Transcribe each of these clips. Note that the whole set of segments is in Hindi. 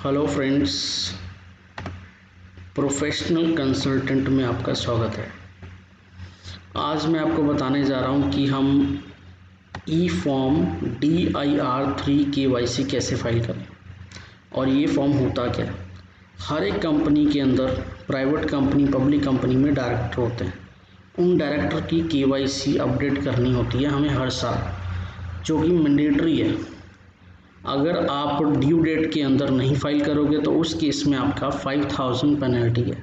हेलो फ्रेंड्स, प्रोफेशनल कंसल्टेंट में आपका स्वागत है। आज मैं आपको बताने जा रहा हूं कि हम ई फॉर्म DIR3 KYC कैसे फाइल करें और ये फॉर्म होता क्या है। हर एक कंपनी के अंदर प्राइवेट कंपनी, पब्लिक कंपनी में डायरेक्टर होते हैं। उन डायरेक्टर की KYC अपडेट करनी होती है हमें हर साल, जो कि मैंडेटरी है। अगर आप ड्यू डेट के अंदर नहीं फाइल करोगे तो उस केस में आपका 5000 पेनल्टी है।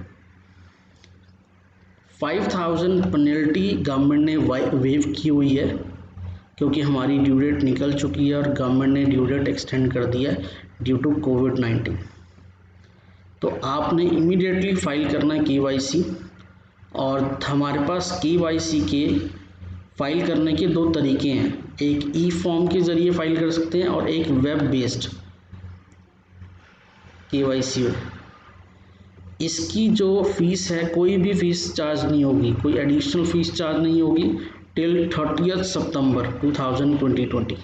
5000 पेनल्टी गवर्नमेंट ने वेव की हुई है, क्योंकि हमारी ड्यू डेट निकल चुकी है और गवर्नमेंट ने ड्यू डेट एक्सटेंड कर दिया है ड्यू टू कोविड-19। तो आपने इमीडिएटली फाइल करना है KYC। और हमारे पास KYC के फाइल करने के दो तरीके हैं, एक ई फॉर्म के ज़रिए फाइल कर सकते हैं और एक वेब बेस्ड KYC है। इसकी जो फीस है, कोई भी फीस चार्ज नहीं होगी, कोई एडिशनल फीस चार्ज नहीं होगी टिल 30 सितंबर 2020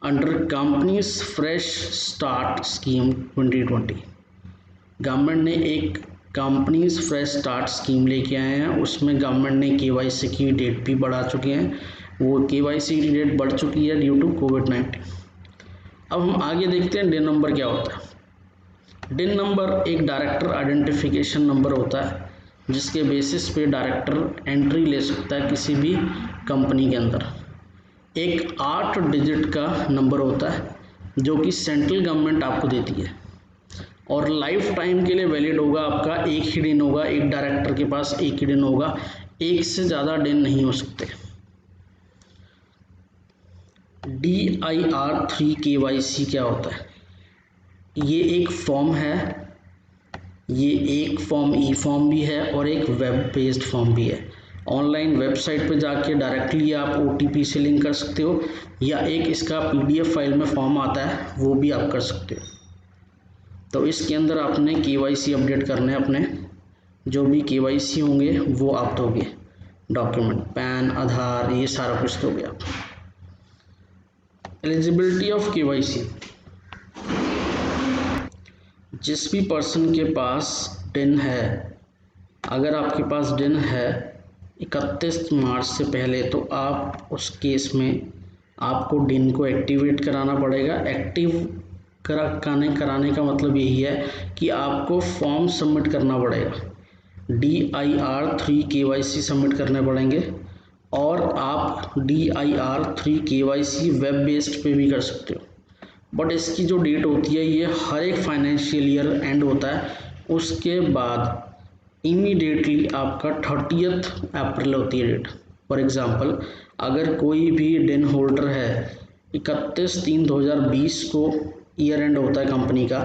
under companies fresh start scheme 2020। Government ने एक कंपनीज फ्रेश स्टार्ट स्कीम लेके आए हैं। उसमें गवर्नमेंट ने KYC की डेट भी बढ़ा चुके हैं। वो KYC की डेट बढ़ चुकी है ड्यू टू कोविड-19। अब हम आगे देखते हैं डिन नंबर क्या होता है। डिन नंबर एक डायरेक्टर आइडेंटिफिकेशन नंबर होता है, जिसके बेसिस पे डायरेक्टर एंट्री ले सकता है किसी भी कंपनी के अंदर। एक 8 डिजिट का नंबर होता है जो कि सेंट्रल गवर्नमेंट आपको देती है और लाइफ टाइम के लिए वैलिड होगा। आपका एक ही डिन होगा, एक डायरेक्टर के पास एक ही डिन होगा, एक से ज़्यादा डिन नहीं हो सकते। DIR3 KYC क्या होता है? ये एक फॉर्म है, ये एक फॉर्म ई फॉर्म भी है और एक वेब बेस्ड फॉर्म भी है। ऑनलाइन वेबसाइट पे जाके डायरेक्टली आप OTP से लिंक कर सकते हो, या एक इसका PDF फाइल में फॉर्म आता है वो भी आप कर सकते हो। तो इसके अंदर आपने KYC अपडेट करने अपने जो भी KYC होंगे वो आप दोगे, डॉक्यूमेंट, पैन, आधार, ये सारा कुछ दोगे आप। एलिजिबिलिटी ऑफ KYC, जिस भी पर्सन के पास डिन है, अगर आपके पास डिन है 31 मार्च से पहले, तो आप उस केस में आपको डिन को एक्टिवेट कराना पड़ेगा। एक्टिव कराने का मतलब यही है कि आपको फॉर्म सबमिट करना पड़ेगा, DIR3 KYC सबमिट करने पड़ेंगे। और आप DIR3 KYC वेब बेस्ड पे भी कर सकते हो, बट इसकी जो डेट होती है ये हर एक फाइनेंशियल ईयर एंड होता है, उसके बाद इमीडिएटली आपका 30 अप्रैल होती है डेट। फॉर एग्जांपल, अगर कोई भी डिन होल्डर है 31/3/2020 को ईयर एंड होता है कंपनी का,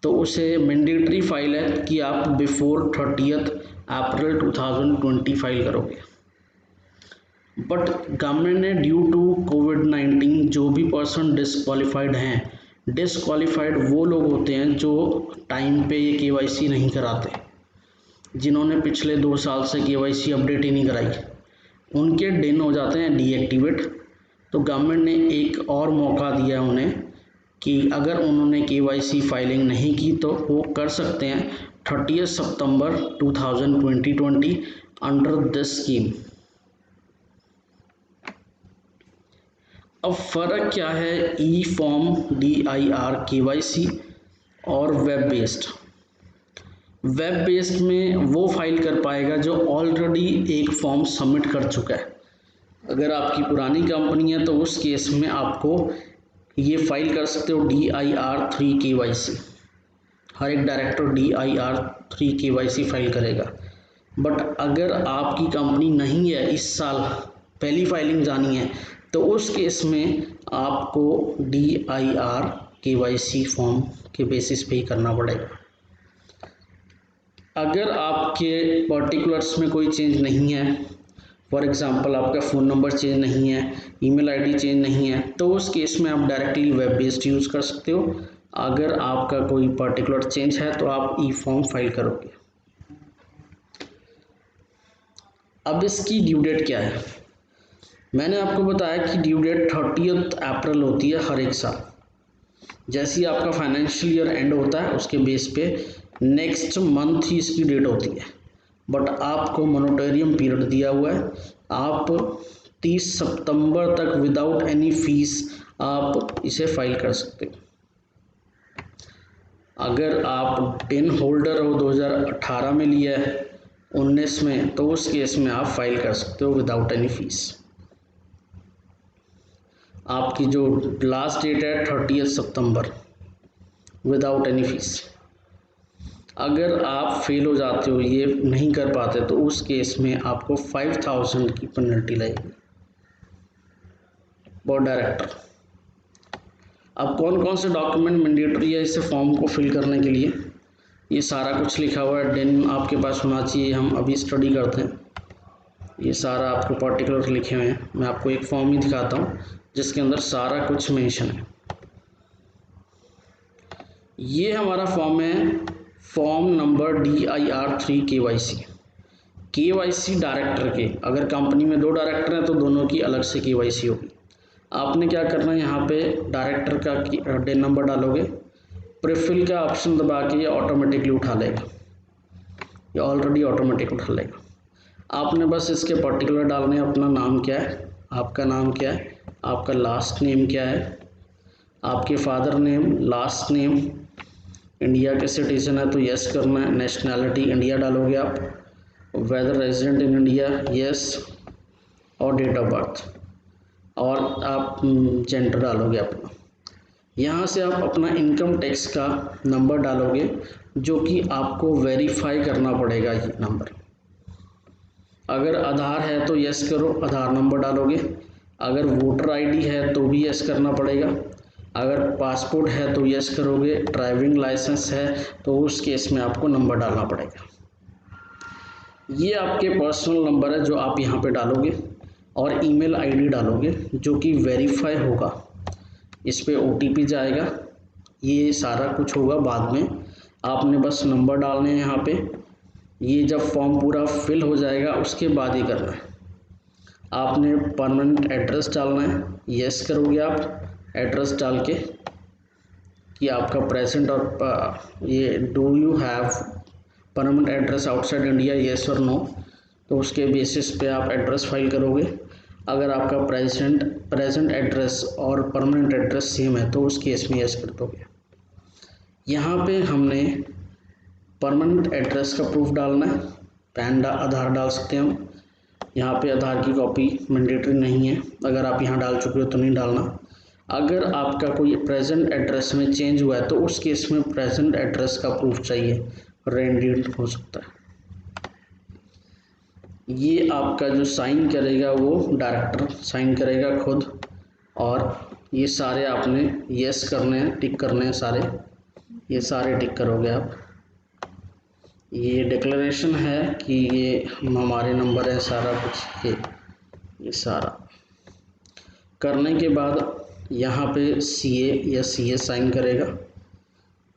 तो उसे मैंडेटरी फाइल है कि आप बिफोर 30 अप्रैल 2020 फाइल करोगे। बट गवर्नमेंट ने ड्यू टू कोविड-19 जो भी पर्सन डिसक्वालीफाइड हैं, डिसक्वालीफाइड वो लोग होते हैं जो टाइम पे ये KYC नहीं कराते, जिन्होंने पिछले 2 साल से KYC अपडेट ही नहीं कराई, उनके डिन हो जाते हैं डीएक्टिवेट। तो गवर्नमेंट ने एक और मौका दिया उन्हें कि अगर उन्होंने KYC फाइलिंग नहीं की तो वो कर सकते हैं 30 सितंबर 2020 अंडर दिस स्कीम। अब फ़र्क क्या है ई फॉर्म DIR KYC और वेब बेस्ड? वेब बेस्ड में वो फाइल कर पाएगा जो ऑलरेडी एक फॉर्म सबमिट कर चुका है। अगर आपकी पुरानी कंपनी है तो उस केस में आपको ये फाइल कर सकते हो DIR3 KYC। हर एक डायरेक्टर DIR3 KYC फाइल करेगा। बट अगर आपकी कंपनी नहीं है, इस साल पहली फाइलिंग जानी है, तो उस केस में आपको DIR KYC फॉर्म के बेसिस पे ही करना पड़ेगा। अगर आपके पर्टिकुलर्स में कोई चेंज नहीं है, फॉर एग्जांपल आपका फ़ोन नंबर चेंज नहीं है, ईमेल आईडी चेंज नहीं है, तो उस केस में आप डायरेक्टली वेब बेस्ड यूज़ कर सकते हो। अगर आपका कोई पर्टिकुलर चेंज है तो आप ई फॉर्म फाइल करोगे। अब इसकी ड्यू डेट क्या है? मैंने आपको बताया कि ड्यू डेट 30 अप्रैल होती है हर एक साल। जैसे ही आपका फाइनेंशियल ईयर एंड होता है उसके बेस पे नेक्स्ट मंथ ही इसकी डेट होती है, बट आपको मोनेटोरियम पीरियड दिया हुआ है। आप 30 सितंबर तक विदाउट एनी फीस आप इसे फाइल कर सकते हो। अगर आप डिन होल्डर हो 2018 में लिया है 19 में, तो उस केस में आप फाइल कर सकते हो विदाउट एनी फीस। आपकी जो लास्ट डेट है 30 सितंबर, विदाउट एनी फीस। अगर आप फेल हो जाते हो, ये नहीं कर पाते, तो उस केस में आपको 5000 की पेनल्टी लगेगी बोर्ड डायरेक्टर। अब कौन कौन से डॉक्यूमेंट मैंडेटरी है इस फॉर्म को फिल करने के लिए, ये सारा कुछ लिखा हुआ है। डिन आपके पास होना चाहिए, हम अभी स्टडी करते हैं। ये सारा आपको पर्टिकुलर लिखे हुए हैं। मैं आपको एक फॉर्म ही दिखाता हूँ जिसके अंदर सारा कुछ मेंशन है। ये हमारा फॉर्म है, form number DIR 3 KYC director के। अगर कंपनी में 2 डायरेक्टर हैं तो दोनों की अलग से KYC होगी। आपने क्या करना है, यहाँ पे डायरेक्टर का डिन नंबर डालोगे, प्रीफिल का ऑप्शन दबा के ये ऑटोमेटिकली उठा लेगा, ये ऑलरेडी ऑटोमेटिक उठा लेगा। आपने बस इसके पर्टिकुलर डालने, अपना नाम क्या है, आपका नाम क्या है, आपका लास्ट नेम क्या है, आपके father name, last name, India के सिटीजन है तो यस करना है, नेशनैलिटी इंडिया डालोगे आप, whether resident in India yes, और डेट ऑफ बर्थ, और आप जेंडर डालोगे अपना। यहाँ से आप अपना इनकम टैक्स का नंबर डालोगे, जो कि आपको वेरीफाई करना पड़ेगा ये नंबर। अगर आधार है तो यस करो, आधार नंबर डालोगे। अगर वोटर आईडी है तो भी यस करना पड़ेगा। अगर पासपोर्ट है तो यस करोगे। ड्राइविंग लाइसेंस है तो उस केस में आपको नंबर डालना पड़ेगा। ये आपके पर्सनल नंबर है जो आप यहाँ पे डालोगे, और ईमेल आईडी डालोगे जो कि वेरीफाई होगा। इस पे OTP जाएगा, ये सारा कुछ होगा बाद में। आपने बस नंबर डालने हैं यहाँ पे। ये जब फॉर्म पूरा फिल हो जाएगा उसके बाद ही करना है। आपने परमानेंट एड्रेस डालना है, यस करोगे आप एड्रेस डाल के कि आपका प्रेजेंट और ये do you have permanent address outside India, yes और नो, तो उसके बेसिस पे आप एड्रेस फाइल करोगे। अगर आपका प्रेजेंट एड्रेस और परमानेंट एड्रेस सेम है तो उस केस में यस कर दोगे। यहाँ पे हमने परमानेंट एड्रेस का प्रूफ डालना है, आधार डाल सकते हैं हम। यहाँ पे आधार की कॉपी मैंडेटरी नहीं है, अगर आप यहाँ डाल चुके हो तो नहीं डालना। अगर आपका कोई प्रेजेंट एड्रेस में चेंज हुआ है तो उस केस में प्रेजेंट एड्रेस का प्रूफ चाहिए, रेंडेड हो सकता है। ये आपका जो साइन करेगा वो डायरेक्टर साइन करेगा खुद, और ये सारे आपने यस करने हैं, टिक करने हैं सारे, ये सारे टिक करोगे आप। ये डिक्लेरेशन है कि ये हमारे नंबर है, सारा कुछ ये सारा करने के बाद यहाँ पे CA या CA साइन करेगा।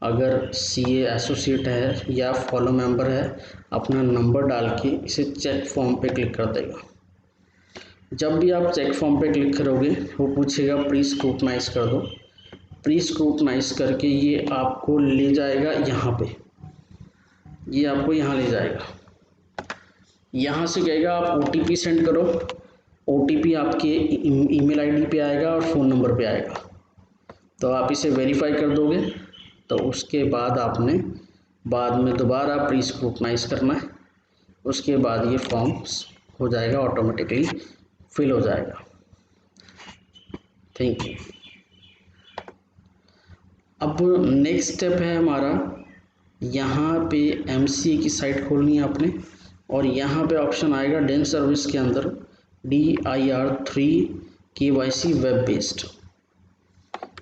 अगर CA एसोसिएट है या फॉलो मेंबर है, अपना नंबर डाल के इसे चेक फॉर्म पे क्लिक कर देगा। जब भी आप चेक फॉर्म पे क्लिक करोगे वो पूछेगा प्री स्क्रूटनाइज कर दो। प्री स्क्रूटनाइज करके ये आपको ले जाएगा यहाँ पे, ये आपको यहाँ ले जाएगा। यहाँ से कहेगा आप OTP सेंड करो। OTP आपके ईमेल आईडी पे आएगा और फ़ोन नंबर पे आएगा, तो आप इसे वेरीफाई कर दोगे। तो उसके बाद आपने बाद में दोबारा प्री स्क्रूटनाइज करना है, उसके बाद ये फॉर्म हो जाएगा, ऑटोमेटिकली फिल हो जाएगा। Thank you. अब नेक्स्ट स्टेप है हमारा, यहाँ पे MCA की साइट खोलनी है आपने, और यहाँ पे ऑप्शन आएगा डिन सर्विस के अंदर DIR 3 KYC वेब बेस्ड।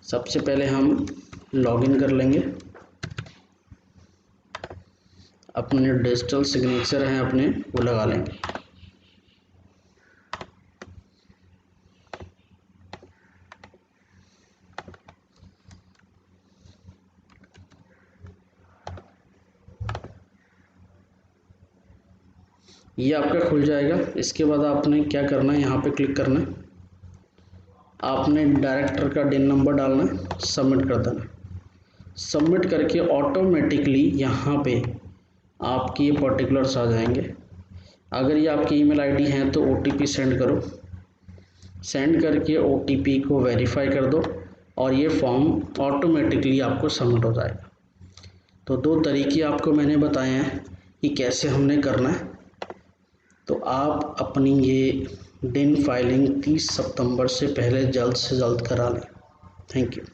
सबसे पहले हम लॉगिन कर लेंगे, अपने डिजिटल सिग्नेचर हैं अपने वो लगा लेंगे। ये आपका खुल जाएगा। इसके बाद आपने क्या करना है, यहाँ पे क्लिक करना है, आपने डायरेक्टर का डिन नंबर डालना है, सबमिट कर देना है। सबमिट करके ऑटोमेटिकली यहाँ पे आपके ये पर्टिकुलर्स आ जाएंगे। अगर ये आपकी ईमेल आईडी है तो OTP सेंड करो, सेंड करके OTP को वेरीफाई कर दो और ये फॉर्म ऑटोमेटिकली आपको सबमिट हो जाएगा। तो 2 तरीके आपको मैंने बताए हैं कि कैसे हमने करना है। तो आप अपनी ये डिन फाइलिंग 30 सितंबर से पहले जल्द से जल्द करा लें। Thank you.